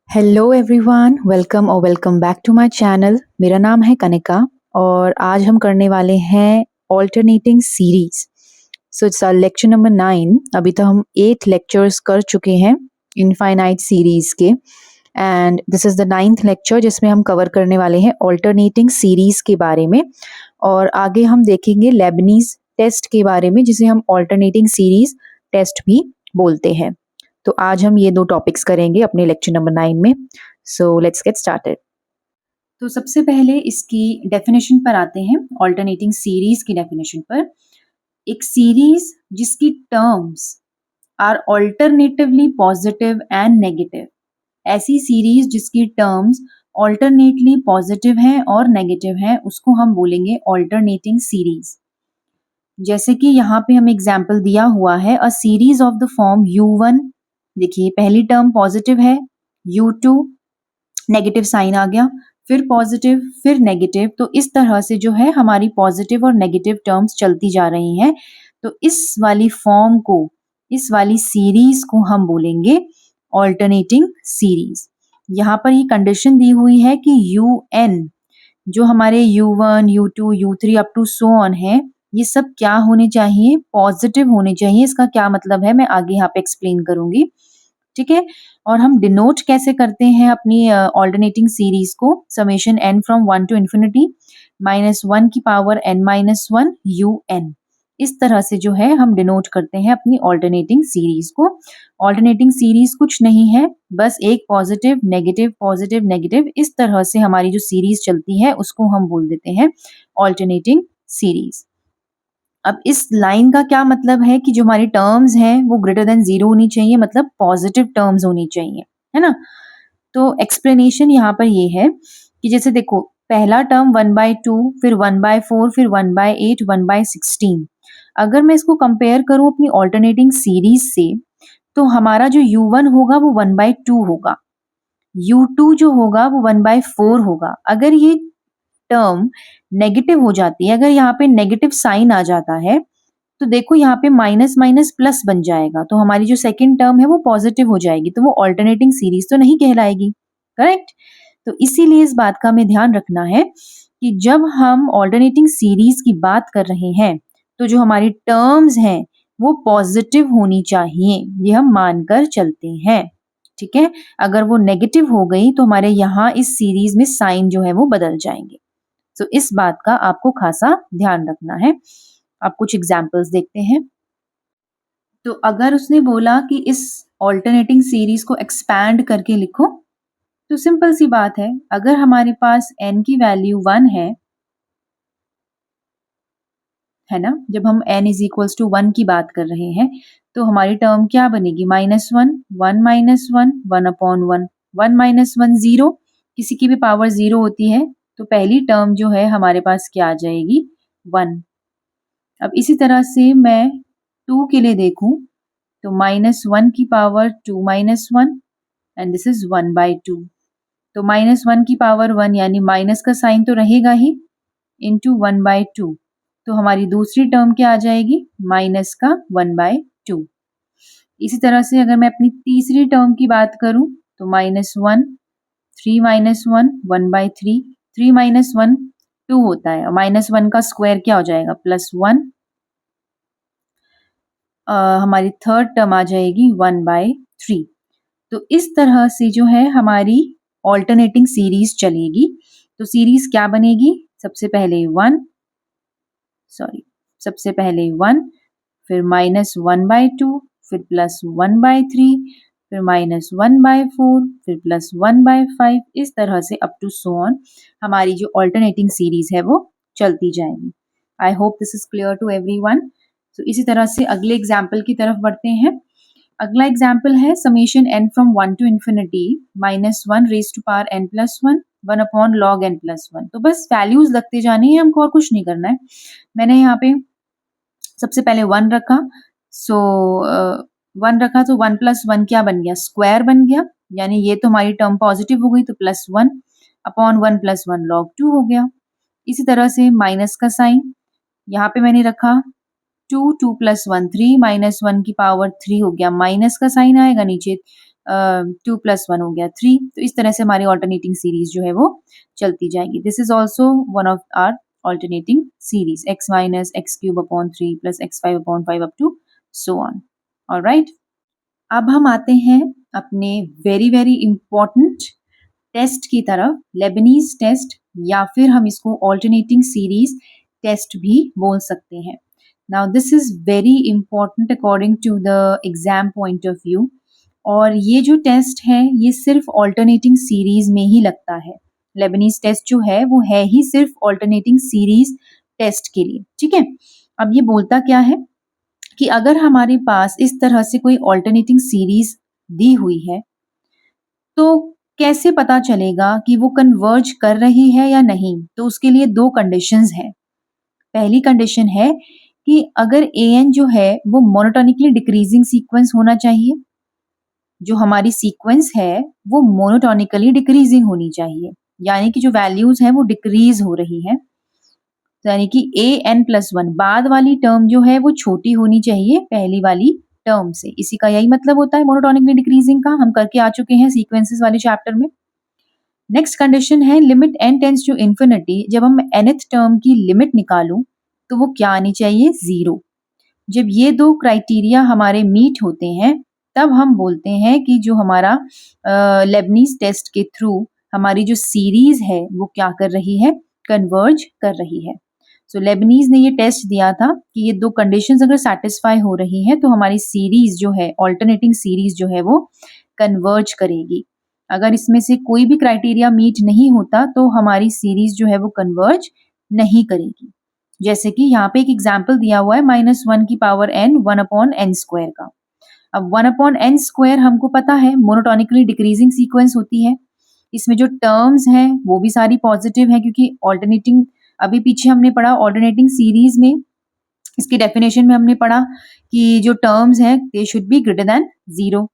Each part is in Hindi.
हेलो एवरीवन, वेलकम और welcome back to my channel. मेरा नाम है कनिका और आज हम करने वाले हैं alternating series. So it's lecture number 9। अभी तक हम 8 लेक्चर्स कर चुके हैं इनफाइनाइट सीरीज के and this is the 9th lecture जिसमें हम कवर करने वाले हैं ऑल्टरनेटिंग सीरीज के बारे में। और आगे हम देखेंगे लेबनीज टेस्ट के बारे में जिसे हम ऑल्टरनेटिंग सीरीज टेस्ट भी बोलते हैं। तो आज हम ये 2 टॉपिक्स करेंगे अपने लेक्चर नंबर 9 में। So let's get started. तो सबसे पहले इसकी डेफिनेशन पर आते हैं, ऑल्टरनेटिंग सीरीज की डेफिनेशन पर। एक सीरीज जिसकी terms are alternatively positive and negative, ऐसी सीरीज जिसकी टर्म्स ऑल्टरनेटली पॉजिटिव हैं और नेगेटिव हैं, उसको हम बोलेंगे ऑल्टरनेटिंग सीरीज। जैसे कि यहाँ पे हमें एग्जाम्पल दिया हुआ है, a series of the form U1। देखिए पहली टर्म पॉजिटिव है, U2 नेगेटिव साइन आ गया, फिर पॉजिटिव फिर नेगेटिव। तो इस तरह से जो है हमारी पॉजिटिव और नेगेटिव टर्म्स चलती जा रही हैं। तो इस वाली फॉर्म को, इस वाली सीरीज को हम बोलेंगे ऑल्टरनेटिंग सीरीज। यहाँ पर ये कंडीशन दी हुई है कि UN जो हमारे U1, U2, U3 up to so on है, ये सब क्या होने चाहिए? पॉजिटिव होने चाहिए। इसका क्या मतलब है मैं आगे यहाँ पे एक्सप्लेन करूंगी, ठीक है। और हम डिनोट कैसे करते हैं अपनी ऑल्टरनेटिंग सीरीज को? Summation n from 1 to infinity -1 की पावर n-1 UN। इस तरह से जो है हम डिनोट करते हैं अपनी ऑल्टरनेटिंग सीरीज को। ऑल्टरनेटिंग सीरीज कुछ नहीं है, बस एक पॉजिटिव नेगेटिव इस तरह से हमारी जो सीरीज चलती है उसको हम बोल देते हैं ऑल्टरनेटिंग सीरीज। अब इस लाइन का क्या मतलब है कि जो हमारी टर्म्स हैं वो ग्रेटर देन 0 होनी चाहिए, मतलब पॉजिटिव टर्म्स होनी चाहिए, है ना। तो एक्सप्लेनेशन यहाँ पर ये है कि जैसे देखो पहला टर्म 1/2, फिर 1/4, फिर 1/8, 1/16। अगर मैं इसको कंपेयर करूं अपनी ऑल्टरनेटिंग सीरीज से, तो हमारा जो U1 होगा वो 1/2 होगा, U2 जो होगा वो 1/4 होगा। अगर ये टर्म नेगेटिव हो जाती है, अगर यहाँ पे नेगेटिव साइन आ जाता है, तो देखो यहाँ पे माइनस माइनस प्लस बन जाएगा, तो हमारी जो सेकंड टर्म है वो पॉजिटिव हो जाएगी, तो वो ऑल्टरनेटिंग सीरीज तो नहीं कहलाएगी, करेक्ट। तो इसीलिए इस बात का हमें ध्यान रखना है कि जब हम ऑल्टरनेटिंग सीरीज की बात कर रहे हैं, तो जो हमारी टर्म्स हैं वो पॉजिटिव होनी चाहिए, ये हम मानकर चलते हैं, ठीक है। अगर वो नेगेटिव हो गई तो हमारे यहाँ इस सीरीज में साइन जो है वो बदल जाएंगे। तो इस बात का आपको खासा ध्यान रखना है। आप कुछ एग्जाम्पल्स देखते हैं। तो अगर उसने बोला कि इस ऑल्टरनेटिंग सीरीज को एक्सपैंड करके लिखो, तो सिंपल सी बात है, अगर हमारे पास n की वैल्यू 1 है ना, जब हम n इज इक्वल्स टू 1 की बात कर रहे हैं, तो हमारी टर्म क्या बनेगी? -1, 1 -1, 1/1, 1 -1 0। किसी की भी पावर 0 होती है, तो पहली टर्म जो है हमारे पास क्या आ जाएगी? 1। अब इसी तरह से मैं 2 के लिए देखूं, तो -1 की पावर 2 -1 एंड दिस इज 1/2। तो -1 की पावर 1 यानी माइनस का साइन तो रहेगा ही, इंटू 1/2। तो हमारी दूसरी टर्म क्या आ जाएगी? माइनस का 1/2। इसी तरह से अगर मैं अपनी तीसरी टर्म की बात करूं, तो -1, 3 -1, 1/3। 3 -1 2 होता है, और -1 का स्क्वायर क्या हो जाएगा? +1। हमारी थर्ड टर्म आ जाएगी 1/3। तो इस तरह से जो है हमारी ऑल्टरनेटिंग सीरीज चलेगी। तो सीरीज क्या बनेगी? सबसे पहले 1, फिर -1/2, फिर +1/3, फिर -1/4, फिर +1/5। इस तरह से अप टू सो ऑन हमारी जो ऑल्टरनेटिंग सीरीज है वो चलती जाएगी। I hope this is clear to everyone. तो इसी तरह से अगले एग्जाम्पल की तरफ बढ़ते हैं। अगला एग्जाम्पल है summation n from 1 to infinity -1 raise to power n+1, 1/log n+1। तो बस वैल्यूज लगते जाने हैं, हमको और कुछ नहीं करना है। मैंने यहाँ पे सबसे पहले 1 रखा, सो 1 रखा तो 1 + 1 क्या बन गया? स्क्वायर बन गया, यानी ये तो हमारी टर्म पॉजिटिव हो गई, तो +1/1 + 1 log2 हो गया। इसी तरह से माइनस का साइन यहाँ पे मैंने रखा, 2 + 1 3, -1 की पावर 3 हो गया, माइनस का साइन आएगा नीचे, 2 प्लस 1 हो गया 3। तो इस तरह से हमारी ऑल्टरनेटिंग सीरीज जो है वो चलती जाएगी। This is also one of our alternating series, x minus x cube upon 3 plus x 5 upon 5 up to so on. Alright, अब हम आते हैं अपने वेरी वेरी इंपॉर्टेंट टेस्ट की तरफ, लेबनीज टेस्ट, या फिर हम इसको ऑल्टरनेटिंग सीरीज टेस्ट भी बोल सकते हैं। Now this is very important according to the exam point of view, और ये जो टेस्ट है ये सिर्फ ऑल्टरनेटिंग सीरीज में ही लगता है। लेबनीज टेस्ट जो है वो है ही सिर्फ ऑल्टरनेटिंग सीरीज टेस्ट के लिए, ठीक है। अब ये बोलता क्या है कि अगर हमारे पास इस तरह से कोई ऑल्टरनेटिंग सीरीज दी हुई है तो कैसे पता चलेगा कि वो कन्वर्ज कर रही है या नहीं। तो उसके लिए दो कंडीशंस हैं। पहली कंडीशन है कि अगर an जो है वो मोनोटोनिकली डिक्रीजिंग सीक्वेंस होना चाहिए, जो हमारी सीक्वेंस है वो मोनोटोनिकली डिक्रीजिंग होनी चाहिए, यानी कि जो वैल्यूज है वो डिक्रीज हो रही है, यानी कि an+1 बाद वाली टर्म जो है वो छोटी होनी चाहिए पहली वाली टर्म से। इसी का यही मतलब होता है मोनोटोनिकली डिक्रीजिंग का, हम करके आ चुके हैं सीक्वेंसेस वाले चैप्टर में। नेक्स्ट कंडीशन है limit n tends to infinity, जब हम nth टर्म की लिमिट निकालूं तो वो क्या आनी चाहिए, 0। जब ये दो क्राइटेरिया हमारे मीट होते हैं तब हम बोलते हैं कि जो हमारा लेबनीज टेस्ट के थ्रू हमारी जो सीरीज है वो क्या कर रही है, कन्वर्ज कर रही है। सो लेबनीज ने ये टेस्ट दिया था कि ये दो कंडीशंस अगर सेटिस्फाई हो रही हैं तो हमारी सीरीज जो है, ऑल्टरनेटिंग सीरीज जो है वो कन्वर्ज करेगी। अगर इसमें से कोई भी क्राइटेरिया मीट नहीं होता तो हमारी सीरीज जो है वो कन्वर्ज नहीं करेगी। जैसे कि यहाँ पे एक एग्जाम्पल दिया हुआ है -1 की पावर n 1/n² का। अब 1/n² हमको पता है मोनोटोनिकली डिक्रीजिंग सीक्वेंस होती है। इसमें जो टर्म्स हैं वो भी सारी पॉजिटिव है, क्योंकि ऑल्टरनेटिंग, अभी पीछे हमने पढ़ा ऑल्टरनेटिंग सीरीज में, इसकी डेफिनेशन में हमने पढ़ा कि जो टर्म्स हैं they should be greater than 0।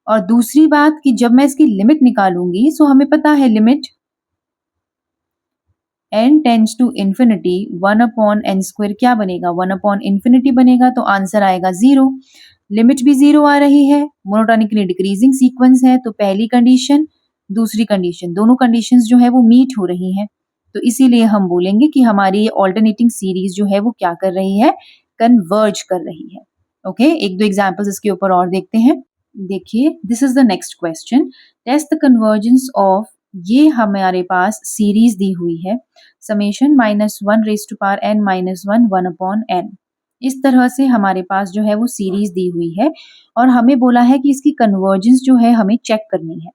और दूसरी बात कि जब मैं इसकी लिमिट निकालूंगी, सो हमें पता है limit n tends to infinity 1/n² क्या बनेगा, 1/infinity बनेगा, तो आंसर आएगा 0। लिमिट भी 0 आ रही है, मोनोटोनिकली डिक्रीजिंग सीक्वेंस है, तो पहली कंडीशन दूसरी कंडीशन दोनों कंडीशंस जो है वो मीट हो रही हैं। तो इसीलिए हम बोलेंगे कि हमारी ये ऑल्टरनेटिंग सीरीज जो है वो क्या कर रही है, कन्वर्ज कर रही है। ओके, एक दो एग्जांपल्स इसके ऊपर और देखते हैं। देखिए, this is the next question, test the convergence of, ये हमारे पास सीरीज दी हुई है समेशन -1n-1 1/n। इस तरह से हमारे पास जो है वो सीरीज दी हुई है और हमें बोला है कि इसकी कन्वर्जेंस जो है हमें चेक करनी है।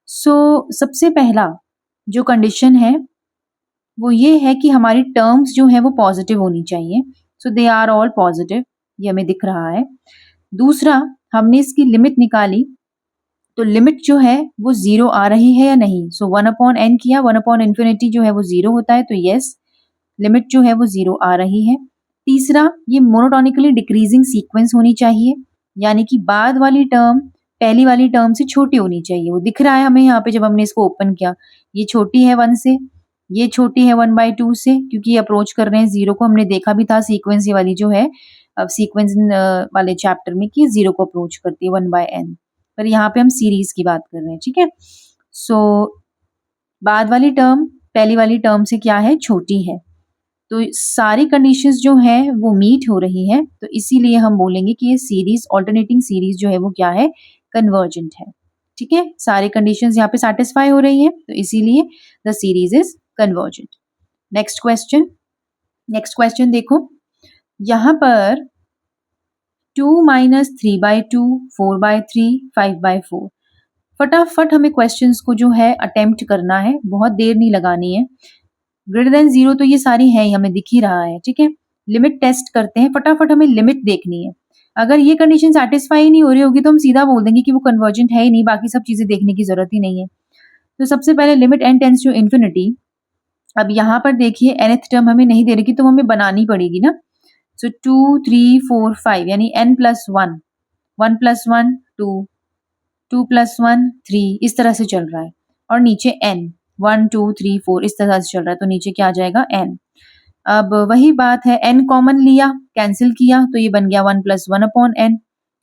सो सबसे पहला जो कंडीशन है वो ये है कि हमारी टर्म्स जो है वो पॉजिटिव होनी चाहिए। सो दे आर ऑल पॉजिटिव, ये हमें दिख रहा है। दूसरा, हमने इसकी लिमिट निकाली तो लिमिट जो है वो 0 आ रही है या नहीं। सो 1/n किया, 1/infinity जो है वो 0 होता है, तो यस लिमिट जो है वो 0 आ रही है। तीसरा, ये मोनोटोनिकली डिक्रीजिंग सीक्वेंस होनी चाहिए, यानी कि बाद वाली टर्म पहली वाली टर्म से छोटी होनी चाहिए। वो दिख रहा है हमें यहाँ पे जब हमने इसको ओपन किया, ये छोटी है 1 से, ये छोटी है 1/2 से, क्योंकि ये अप्रोच कर रहे हैं 0 को। हमने देखा भी था सीक्वेंस ये वाली जो है, अब सीक्वेंस वाले चैप्टर में, कि 0 को अप्रोच करती है 1/n, पर यहाँ पे हम सीरीज की बात कर रहे हैं, ठीक है। सो बाद वाली टर्म पहली वाली टर्म से क्या है, छोटी है, तो सारी कंडीशंस जो है वो मीट हो रही है, तो इसीलिए हम बोलेंगे कि ये सीरीज, ऑल्टरनेटिंग सीरीज जो है वो क्या है, कन्वर्जेंट है। ठीक है, सारी कंडीशंस यहाँ पे सेटिस्फाई हो रही है, तो इसीलिए the series is convergent. Next question देखो, यहाँ पर 2 - 3/2 4/3 5/4, फटाफट हमें क्वेश्चंस को जो है अटेम्प्ट करना है, बहुत देर नहीं लगानी है। ग्रेटर देन 0 तो ये सारी है ही, हमें दिख ही रहा है, ठीक है। लिमिट टेस्ट करते हैं, फटाफट हमें लिमिट देखनी है। अगर ये कंडीशन सेटिस्फाई नहीं हो रही होगी तो हम सीधा बोल देंगे कि वो कन्वर्जेंट है ही नहीं, बाकी सब चीजें देखने की जरूरत ही नहीं है। तो सबसे पहले limit n tends to infinity. अब यहाँ पर देखिए nth टर्म हमें नहीं दे रही, तो हमें बनानी पड़ेगी ना। सो 2 3 4 5 यानी n+1, 1+1 2, 2+1 3, इस तरह से चल रहा है। और नीचे n 1 2 3 4 इस तरह से चल रहा है, तो नीचे क्या आ जाएगा, n। अब वही बात है, n कॉमन लिया, कैंसिल किया, तो ये बन गया 1+1/n,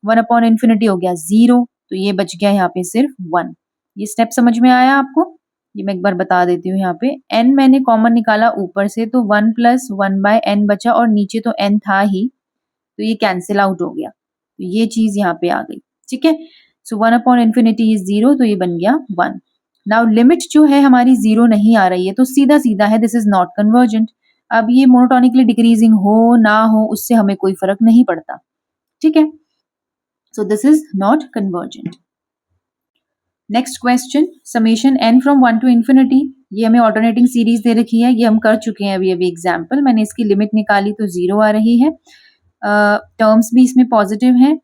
1/infinity हो गया 0। तो ये बच गया यहाँ पे सिर्फ 1। ये स्टेप समझ में आया आपको? ये मैं एक बार बता देती हूँ यहाँ पे। n मैंने कॉमन निकाला ऊपर से, तो 1 + 1/n बचा और नीचे तो n था ही, तो ये कैंसिल आउट हो गया। तो ये चीज़ यहाँ पे आ गई, ठीक है? सो 1/∞ इज़ 0, तो ये बन गया 1। नाउ लिमिट जो है हमारी 0 नहीं आ रही है, तो सीधा-सीधा है दिस इज़ नॉट कन्वर्जेंट। अब ये मोनोटोनिकली डिक्रीजिंग हो ना हो उससे हमें कोई फ़र्क नहीं पड़ता, ठीक है? So this is not convergent. Next question, summation n from 1 to infinity. ये हमें ऑल्टरनेटिंग सीरीज दे रखी है, ये हम कर चुके हैं अभी अभी एग्जाम्पल। मैंने इसकी लिमिट निकाली तो 0 आ रही है। टर्म्स भी इसमें पॉजिटिव हैं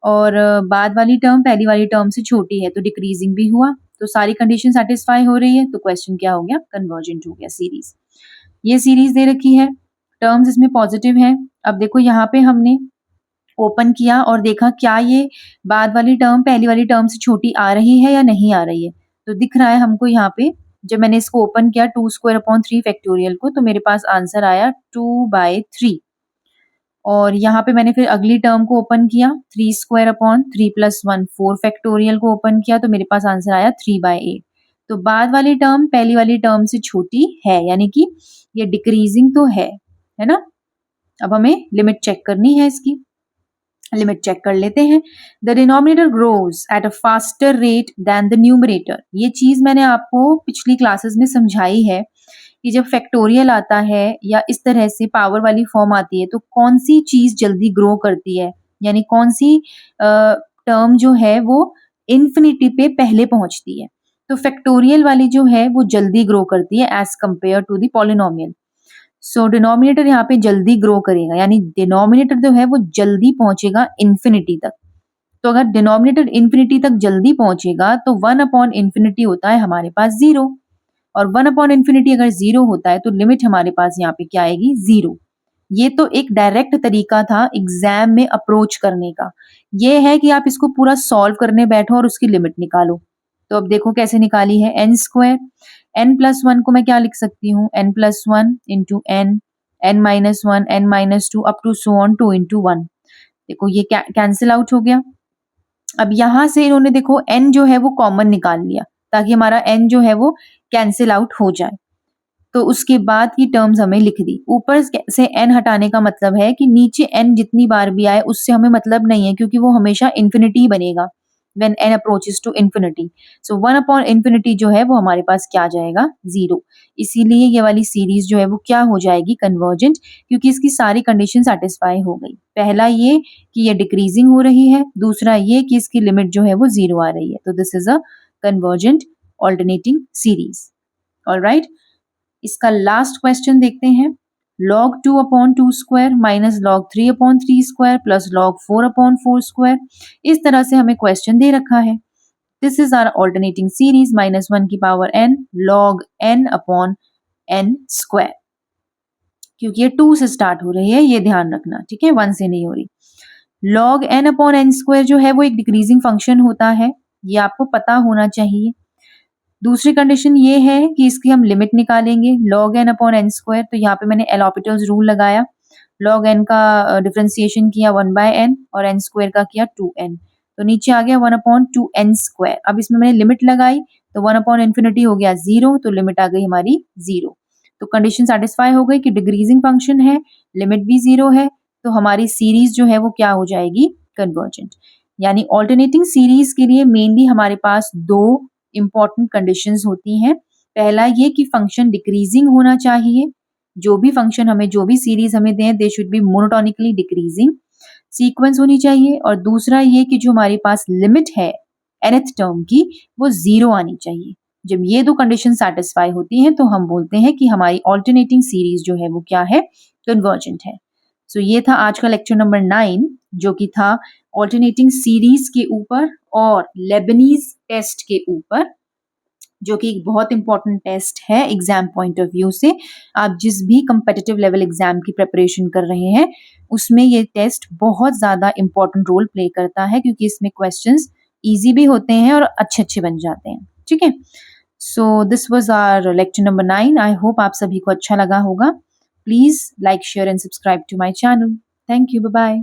और बाद वाली टर्म पहली वाली टर्म से छोटी है, तो डिक्रीजिंग भी हुआ। तो सारी कंडीशन सेटिस्फाई हो रही है, तो क्वेश्चन क्या हो गया? कन्वर्जेंट हो गया सीरीज। ये सीरीज दे रखी है, टर्म्स इसमें पॉजिटिव है। अब देखो यहाँ पे हमने ओपन किया और देखा क्या ये बाद वाली टर्म पहली वाली टर्म से छोटी आ रही है या नहीं आ रही है। तो दिख रहा है हमको यहाँ पे, जब मैंने इसको ओपन किया 2² 3 को, तो मेरे पास आंसर आया 2/3। और यहाँ पे मैंने फिर अगली टर्म को ओपन किया 3² 3 + 1 4 को ओपन किया, तो मेरे पास आंसर आया 3/8। तो बाद वाली टर्म पहली वाली टर्म से छोटी है, यानी कि ये डिक्रीजिंग तो है ना? अब हमें लिमिट चेक करनी है इसकी। लिमिट चेक कर लेते हैं। The denominator grows at a faster rate than the numerator. ये चीज मैंने आपको पिछली क्लासेस में समझाई है कि जब फैक्टोरियल आता है या इस तरह से पावर वाली फॉर्म आती है, तो कौन सी चीज जल्दी ग्रो करती है, यानी कौन सी टर्म जो है वो इन्फिनिटी पे पहले पहुंचती है। तो फैक्टोरियल वाली जो है वो जल्दी ग्रो करती है as compare to the polynomial. So denominator यहाँ पे जल्दी ग्रो करेगा, यानी डिनोमिनेटर जो है वो जल्दी पहुंचेगा इन्फिनिटी तक। तो अगर डिनोमिनेटर इन्फिनिटी तक जल्दी पहुंचेगा तो 1/∞ होता है हमारे पास 0, और 1/∞ अगर 0 होता है तो लिमिट हमारे पास यहाँ पे क्या आएगी? 0। ये तो एक डायरेक्ट तरीका था एग्जाम में अप्रोच करने का। ये है कि आप इसको पूरा सॉल्व करने बैठो और उसकी लिमिट निकालो। तो अब देखो कैसे निकाली है। n², n+1 को मैं क्या लिख सकती हूँ? n+1 into n, n-1, n-2 up to so on 2 into 1। देखो ये कैंसिल आउट हो गया। अब यहां से इन्होंने देखो n जो है वो कॉमन निकाल लिया, ताकि हमारा n जो है वो कैंसिल आउट हो जाए। तो उसके बाद की टर्म्स हमें लिख दी। ऊपर से n हटाने का मतलब है कि नीचे n जितनी बार भी आए उससे हमें मतलब नहीं है, क्योंकि वो हमेशा इन्फिनिटी बनेगा when n approaches to infinity। so 1/∞ जो है वो हमारे पास क्या आ जाएगा? 0। इसीलिए ये वाली सीरीज जो है वो क्या हो जाएगी? कन्वर्जेंट, क्योंकि इसकी सारी कंडीशन सेटिस्फाई हो गई। पहला ये कि ये डिक्रीजिंग हो रही है, दूसरा ये कि इसकी लिमिट जो है वो 0 आ रही है। तो this is a convergent alternating series. Alright, इसका लास्ट क्वेश्चन देखते हैं। log 2/2² minus log 3/3² plus log 4/4²। इस तरह से हमें क्वेश्चन दे रखा है। This is our alternating series -1n log n/n²। क्योंकि ये 2 से स्टार्ट हो रही है, ये ध्यान रखना, ठीक है? 1 से नहीं हो रही। log n/n² जो है वो एक डिक्रीजिंग फंक्शन होता है, ये आपको पता होना चाहिए। दूसरी कंडीशन ये है कि इसकी हम लिमिट निकालेंगे log n/n²। तो यहाँ पे मैंने एल'होपिटल्स रूल लगाया, log n का डिफरेंशिएशन किया 1/n और n² का किया 2n, तो नीचे आ गया 1/2n²। अब इसमें मैंने लिमिट लगाई तो 1/∞ हो गया 0, तो लिमिट आ गई हमारी 0। तो कंडीशन सेटिस्फाई हो गई कि डिक्रीजिंग फंक्शन है, लिमिट भी 0 है, तो हमारी सीरीज जो है वो क्या हो जाएगी? कन्वर्जेंट। यानी ऑल्टरनेटिंग सीरीज के लिए मेनली हमारे पास 2 इंपॉर्टेंट कंडीशंस होती हैं। पहला ये कि फंक्शन डिक्रीजिंग होना चाहिए, जो भी फंक्शन हमें, जो भी सीरीज हमें दें, they should be monotonically decreasing sequence होनी चाहिए। और दूसरा ये कि जो हमारे पास लिमिट है nth टर्म की, वो 0 आनी चाहिए। जब ये 2 कंडीशन सेटिस्फाई होती हैं तो हम बोलते हैं कि हमारी ऑल्टरनेटिंग सीरीज जो है वो क्या है? कन्वर्जेंट है। सो ये था आज का लेक्चर नंबर 9, जो कि था ऑल्टरनेटिंग सीरीज के ऊपर और लेबनीज टेस्ट के ऊपर, जो कि एक बहुत इंपॉर्टेंट टेस्ट है एग्जाम पॉइंट ऑफ व्यू से। आप जिस भी कंपेटिटिव लेवल एग्जाम की प्रिपरेशन कर रहे हैं उसमें ये टेस्ट बहुत ज्यादा इंपॉर्टेंट रोल प्ले करता है, क्योंकि इसमें क्वेश्चंस इजी भी होते हैं और अच्छे अच्छे बन जाते हैं, ठीक है? So this was our lecture number 9। I hope आप सभी को अच्छा लगा होगा। Please like, share and subscribe to my channel. Thank you, bye bye.